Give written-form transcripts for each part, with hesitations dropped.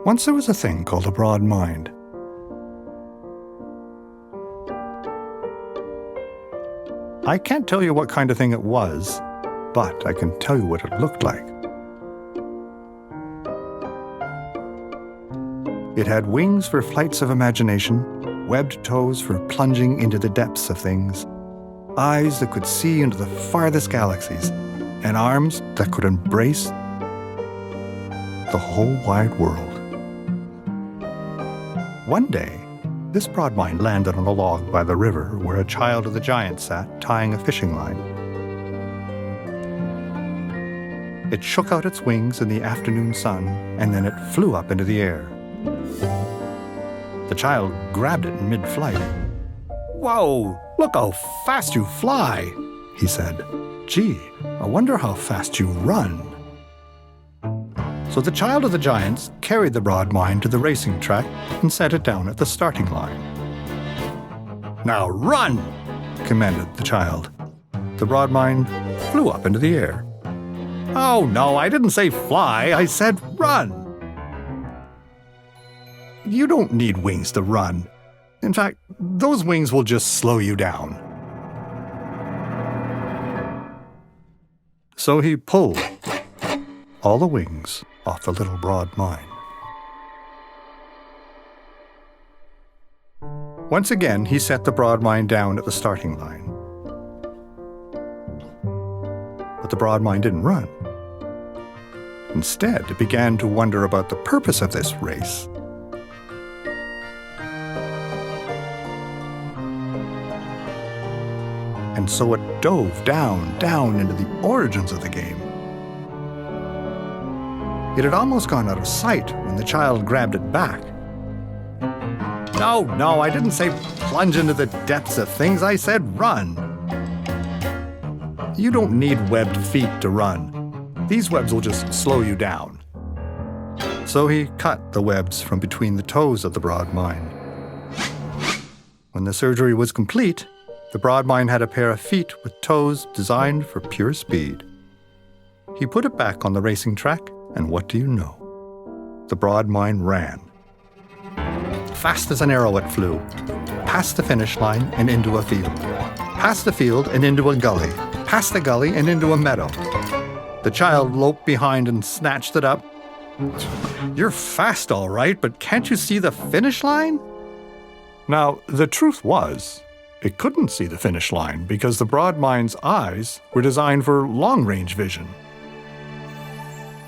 Once there was a thing called a broad mind. I can't tell you what kind of thing it was, but I can tell you what it looked like. It had wings for flights of imagination, webbed toes for plunging into the depths of things, eyes that could see into the farthest galaxies, and arms that could embrace the whole wide world. One day, this broad mind landed on a log by the river where a child of the giant sat tying a fishing line. It shook out its wings in the afternoon sun, and then it flew up into the air. The child grabbed it in mid-flight. "Whoa, look how fast you fly," he said. "Gee, I wonder how fast you run." So the child of the giants carried the broad mind to the racing track and set it down at the starting line. "Now run!" commanded the child. The broad mind flew up into the air. "Oh no, I didn't say fly, I said run." "You don't need wings to run. In fact, those wings will just slow you down." So he pulled all the wings off the little broad mind. Once again, he set the broad mind down at the starting line. But the broad mind didn't run. Instead, it began to wonder about the purpose of this race. And so it dove down into the origins of the game. It had almost gone out of sight when the child grabbed it back. No, I didn't say plunge into the depths of things, I said run." "You don't need webbed feet to run. These webs will just slow you down." So he cut the webs from between the toes of the broad mind. When the surgery was complete, the broad mind had a pair of feet with toes designed for pure speed. He put it back on the racing track, and what do you know? The broad mind ran. Fast as an arrow it flew, past the finish line and into a field, past the field and into a gully, past the gully and into a meadow. The child loped behind and snatched it up. "You're fast all right, but can't you see the finish line?" Now, the truth was, it couldn't see the finish line because the broad mind's eyes were designed for long-range vision.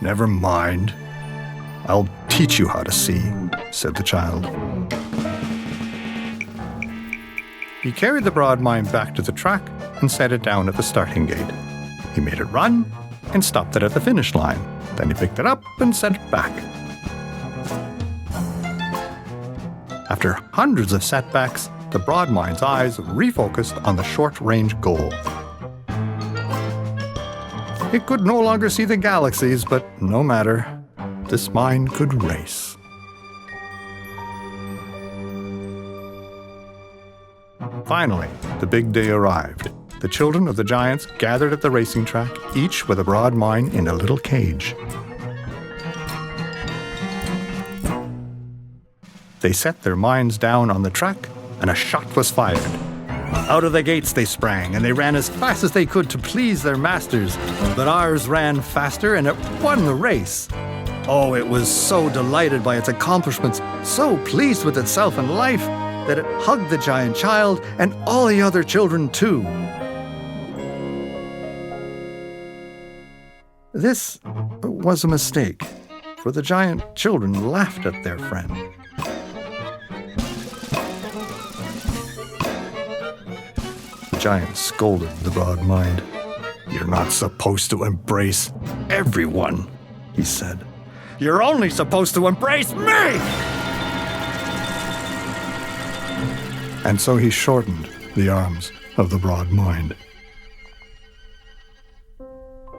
"Never mind. I'll teach you how to see," said the child. He carried the broad mind back to the track and set it down at the starting gate. He made it run and stopped it at the finish line. Then he picked it up and sent it back. After hundreds of setbacks, the broad mind's eyes refocused on the short-range goal. It could no longer see the galaxies, but no matter. This mind could race. Finally, the big day arrived. The children of the giants gathered at the racing track, each with a broad mind in a little cage. They set their minds down on the track, and a shot was fired. Out of the gates they sprang, and they ran as fast as they could to please their masters. But ours ran faster, and it won the race. Oh, it was so delighted by its accomplishments, so pleased with itself and life, that it hugged the giant child and all the other children too. This was a mistake, for the giant children laughed at their friend. The giant scolded the broad mind. "You're not supposed to embrace everyone," he said. "You're only supposed to embrace me!" And so he shortened the arms of the broad mind.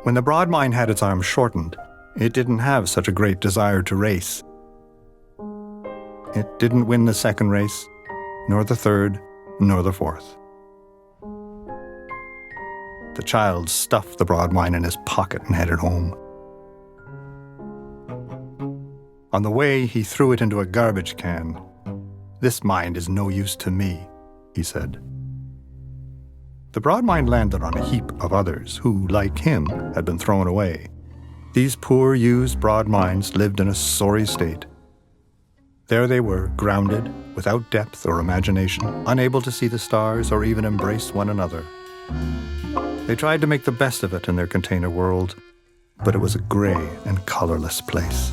When the broad mind had its arms shortened, it didn't have such a great desire to race. It didn't win the second race, nor the third, nor the fourth. The child stuffed the broad mind in his pocket and headed home. On the way, he threw it into a garbage can. "This mind is no use to me," he said. The broad mind landed on a heap of others who, like him, had been thrown away. These poor, used broad minds lived in a sorry state. There they were, grounded, without depth or imagination, unable to see the stars or even embrace one another. They tried to make the best of it in their container world, but it was a gray and colorless place.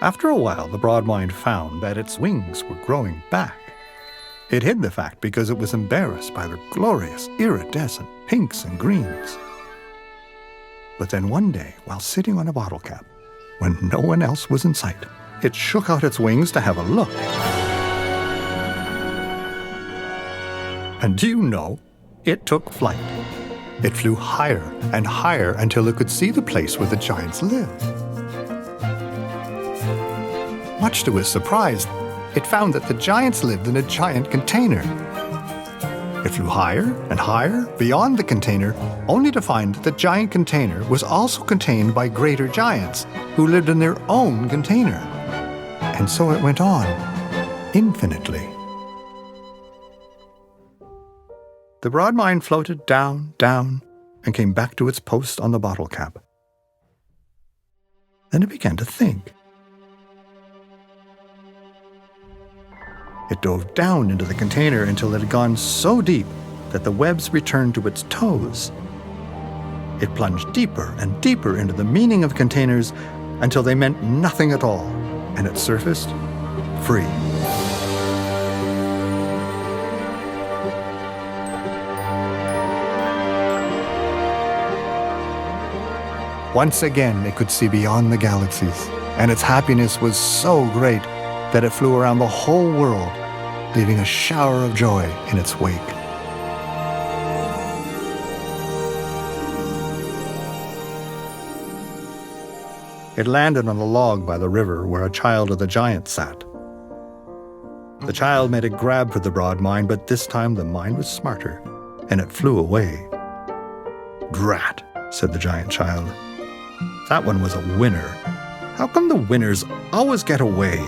After a while, the broad mind found that its wings were growing back. It hid the fact because it was embarrassed by their glorious, iridescent pinks and greens. But then one day, while sitting on a bottle cap, when no one else was in sight, it shook out its wings to have a look. And do you know, it took flight. It flew higher and higher until it could see the place where the giants lived. Much to its surprise, it found that the giants lived in a giant container. It flew higher and higher beyond the container, only to find that the giant container was also contained by greater giants who lived in their own container. And so it went on, infinitely. The broad mind floated down, down, and came back to its post on the bottle cap. Then it began to think. It dove down into the container until it had gone so deep that the webs returned to its toes. It plunged deeper and deeper into the meaning of containers until they meant nothing at all, and it surfaced free. Once again, it could see beyond the galaxies, and its happiness was so great that it flew around the whole world, leaving a shower of joy in its wake. It landed on a log by the river where a child of the giant sat. The child made a grab for the broad mind, but this time the mind was smarter, and it flew away. "Drat," said the giant child. "That one was a winner. How come the winners always get away?"